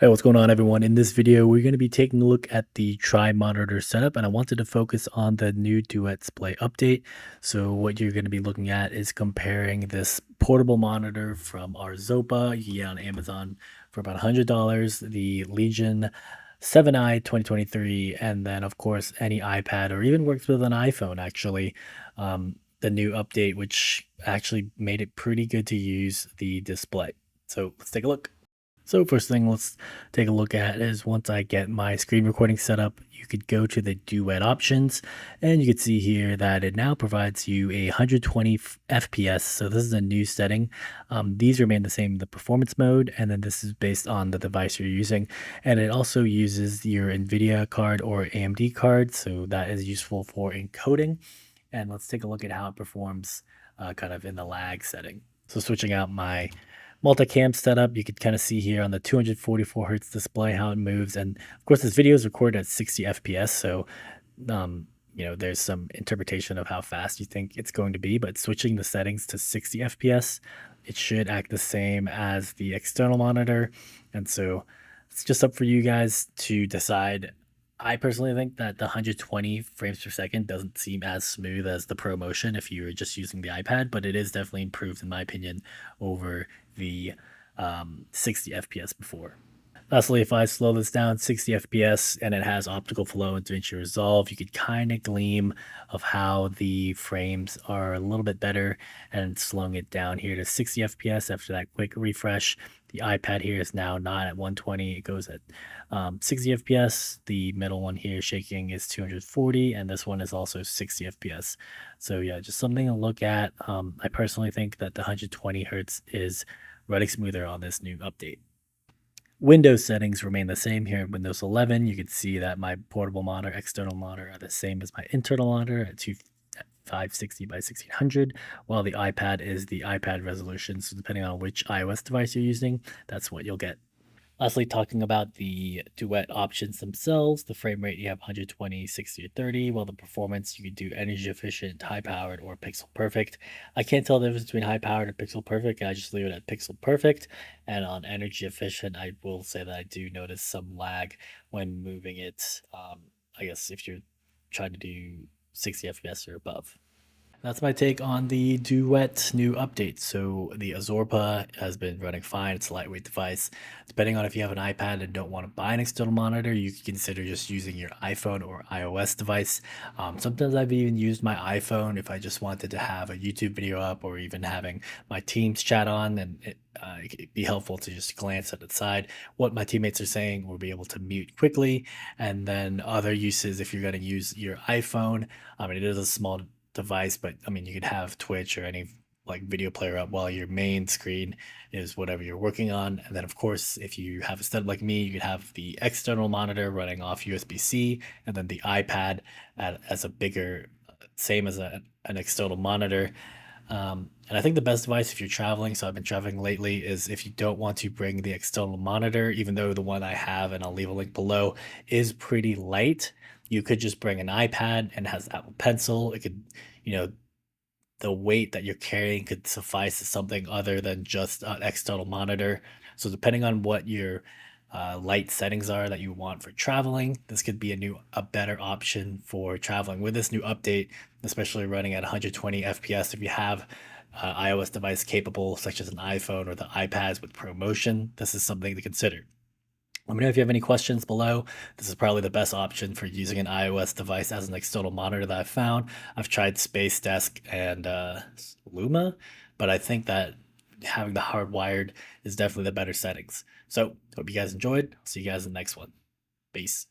Hey, what's going on, everyone? In this video, we're going to be taking a look at the tri-monitor setup, and I wanted to focus on the new Duet Display update. So what you're going to be looking at is comparing this portable monitor from Azorpa. You can get on Amazon for about $100, the Legion 7i 2023, and then, of course, any iPad or even works with an iPhone, actually. The new update, which actually made it pretty good to use the display. So let's take a look. So first thing let's take a look at is once I get my screen recording set up, you could go to the Duet Options and you can see here that it now provides you a 120 FPS. So this is a new setting. These remain the same in the performance mode, and then this is based on the device you're using. And it also uses your NVIDIA card or AMD card, so that is useful for encoding. And let's take a look at how it performs kind of in the lag setting. So switching out my multicam setup, you could kind of see here on the 244 hertz display how it moves. And of course, this video is recorded at 60 FPS. So, there's some interpretation of how fast you think it's going to be, but switching the settings to 60 FPS, it should act the same as the external monitor. And so it's just up for you guys to decide. I personally think that the 120 frames per second doesn't seem as smooth as the Pro Motion if you were just using the iPad, but it is definitely improved, in my opinion, over the 60 FPS before. Lastly, if I slow this down 60 FPS and it has optical flow and DaVinci Resolve, you could kind of gleam of how the frames are a little bit better, and slowing it down here to 60 FPS after that quick refresh. The iPad here is now not at 120, it goes at 60 FPS. The middle one here shaking is 240, and this one is also 60 FPS. So yeah, just something to look at. I personally think that the 120 hertz is running smoother on this new update. Windows settings remain the same here in Windows 11. You can see that my portable monitor, external monitor are the same as my internal monitor at 560 by 1600, while the iPad is the iPad resolution. So depending on which iOS device you're using, that's what you'll get. Lastly, talking about the Duet options themselves, the frame rate you have 120, 60, or 30, while the performance you can do energy efficient, high powered, or pixel perfect. I can't tell the difference between high powered and pixel perfect. I just leave it at pixel perfect. And on energy efficient, I will say that I do notice some lag when moving it. I guess if you're trying to do 60 FPS or above. That's my take on the Duet new update. So the Azorpa has been running fine. It's a lightweight device. Depending on if you have an iPad and don't want to buy an external monitor, you can consider just using your iPhone or iOS device. Sometimes I've even used my iPhone if I just wanted to have a YouTube video up or even having my Teams chat on, and it could be helpful to just glance at the side what my teammates are saying or be able to mute quickly. And then other uses, if you're going to use your iPhone, it is a small device, but I mean, you could have Twitch or any like video player up while your main screen is whatever you're working on. And then, of course, if you have a setup like me, you could have the external monitor running off USB-C, and then the iPad as a bigger, same as an external monitor. And I think the best device if you're traveling, so I've been traveling lately, is if you don't want to bring the external monitor, even though the one I have, and I'll leave a link below, is pretty light. You could just bring an iPad and it has Apple Pencil. It could, you know, the weight that you're carrying could suffice as something other than just an external monitor. So depending on what your light settings are that you want for traveling, this could be a better option for traveling with this new update, especially running at 120 FPS. If you have iOS device capable, such as an iPhone or the iPads with ProMotion, this is something to consider. Let me know if you have any questions below. This is probably the best option for using an iOS device as an external monitor that I've found. I've tried SpaceDesk and Luma, but I think that having the hardwired is definitely the better settings. So, hope you guys enjoyed. I'll see you guys in the next one. Peace.